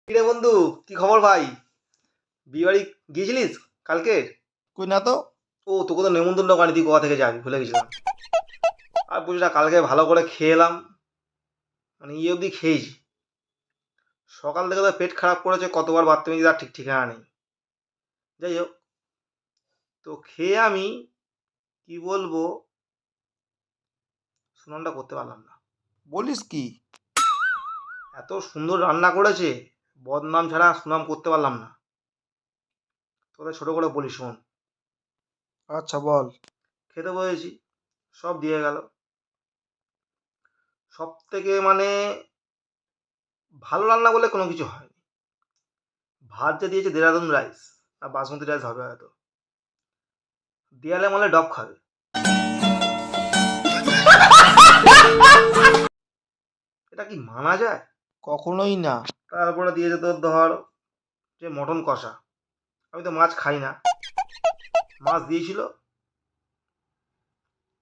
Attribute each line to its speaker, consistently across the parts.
Speaker 1: কিরে বন্ধু, কি খবর ভাই? বিয়ে বাড়ি গিয়েছিলিস কালকে?
Speaker 2: কই না তো।
Speaker 1: তোকে তো নেমন্তন্ন করেনি, তুই গোয়া থেকে যাবি ভুলে গেছিলাম। আর বুঝিস না, কালকে ভালো করে খেয়ে এলাম, মানে ইয়ে অবধি খেয়েছি। সকাল থেকে তো পেট খারাপ করেছে, কতবার বাথরুমে তার ঠিক ঠিকানা নেই। যাই হোক, তো খেয়ে আমি কি বলবো, সুনামটা করতে পারলাম না।
Speaker 2: বলিস কি?
Speaker 1: এত সুন্দর রান্না করেছে, বদনাম ছাড়া সুনাম করতে পারলাম না। তোদের ছোট করে বলি শোন।
Speaker 2: আচ্ছা বল।
Speaker 1: খেতে বসেছি, সব দিয়ে গেল। সব থেকে মানে ভালো রান্না বলে কোনো কিছু হয়নি। ভাত যে দিয়েছে দেরাদুন রাইস, না বাসমতি রাইস হবে হয়তো, দেয়ালে মলে ডব খাবে। এটা কি মানা যায়?
Speaker 2: কখনোই না।
Speaker 1: তারপরে দিয়েছে তোর ধর যে মটন কষা। আমি তো মাছ খাই না, মাছ দিয়েছিল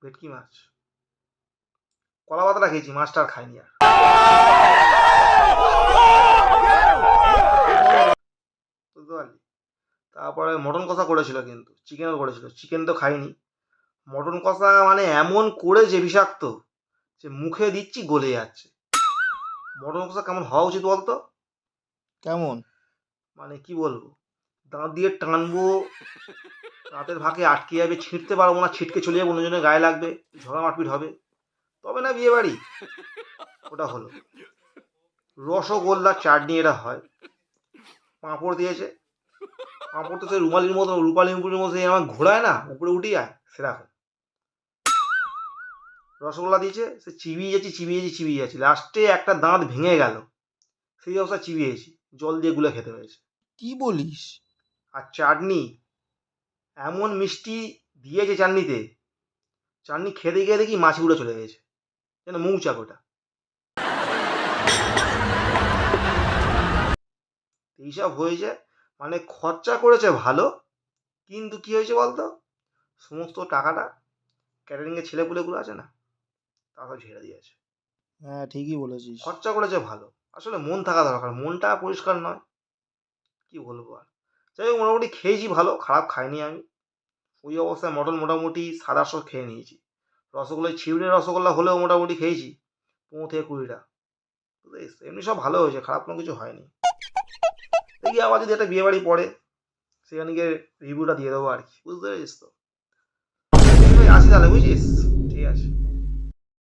Speaker 1: ভেটকি মাছ। কলা পাতাটা খেয়েছি, মাছটা আর খাইনি আর। বুঝতে পারলি? তারপরে মটন কষা করেছিল, কিন্তু চিকেনও করেছিল। চিকেন তো খাইনি। মটন কষা মানে এমন করেছে বিষাক্ত, যে মুখে দিচ্ছি গলে যাচ্ছে। মটন কষা কেমন হওয়া উচিত বলতো?
Speaker 2: কেমন?
Speaker 1: মানে কি বলবো, দাঁত দিয়ে টানবো, দাঁতের ফাঁকে আটকে যাবে, ছিঁড়তে পারবো না, ছিটকে চলে যাবে, অন্যজনের গায়ে লাগবে, ঝগড়া মারপিট হবে, তবে না বিয়ে বাড়ি। ওটা হলো রসগোল্লা চাটনি, এটা হয়। পাঁপড় দিয়েছে, পাঁপড় তো সেই রুমালির মতো, রূপালি মুপুরির মতো আমার ঘোরায় না, উপরে উঠে যায় সেরকম। রসগোল্লা দিয়েছে, সে চিবিয়ে যাচ্ছি চিবিয়ে যাচ্ছি চিবিয়ে যাচ্ছি, লাস্টে একটা দাঁত ভেঙে গেল, সেই অবস্থা চিবিয়েছি, জল দিয়ে গুলে খেতে হয়েছে।
Speaker 2: কি বলিস?
Speaker 1: আর চাটনি এমন মিষ্টি দিয়েছে চাটনিতে, চাটনি খেতে গিয়ে দেখি মাছি উড়ে চলে গেছে, যেন মৌচাক ওটা। এইসব হয়েছে, মানে খরচা করেছে ভালো, কিন্তু কি হয়েছে বলতো, সমস্ত টাকাটা ক্যাটারিংয়ের ছেলেপুলেগুলো আছে না, তারা ঝেড়ে দিয়েছে।
Speaker 2: হ্যাঁ ঠিকই বলেছিস।
Speaker 1: খরচা করেছে ভালো, আসলে মন থাকা দরকার, মনটা পরিষ্কার নয়, কি বলবো আর। যাই হোক, মোটামুটি খেয়েছি ভালো, খারাপ খাইনি আমি। ওই অবস্থায় মটন মোটামুটি 7-8 খেয়ে নিয়েছি। রসগোল্লায় ছিউড়ে রসগোল্লা হলেও মোটামুটি খেয়েছি 15 থেকে 20টা। বুঝতে এমনি সব ভালো হয়েছে, খারাপ কোনো কিছু হয়নি। দেখি আবার যদি একটা বিয়ে বাড়ি পড়ে, সেখানে গিয়ে রিভিউটা দিয়ে দেবো আর কি, বুঝতে পেরেছিস তো? আসি তাহলে, বুঝছিস? ঠিক আছে।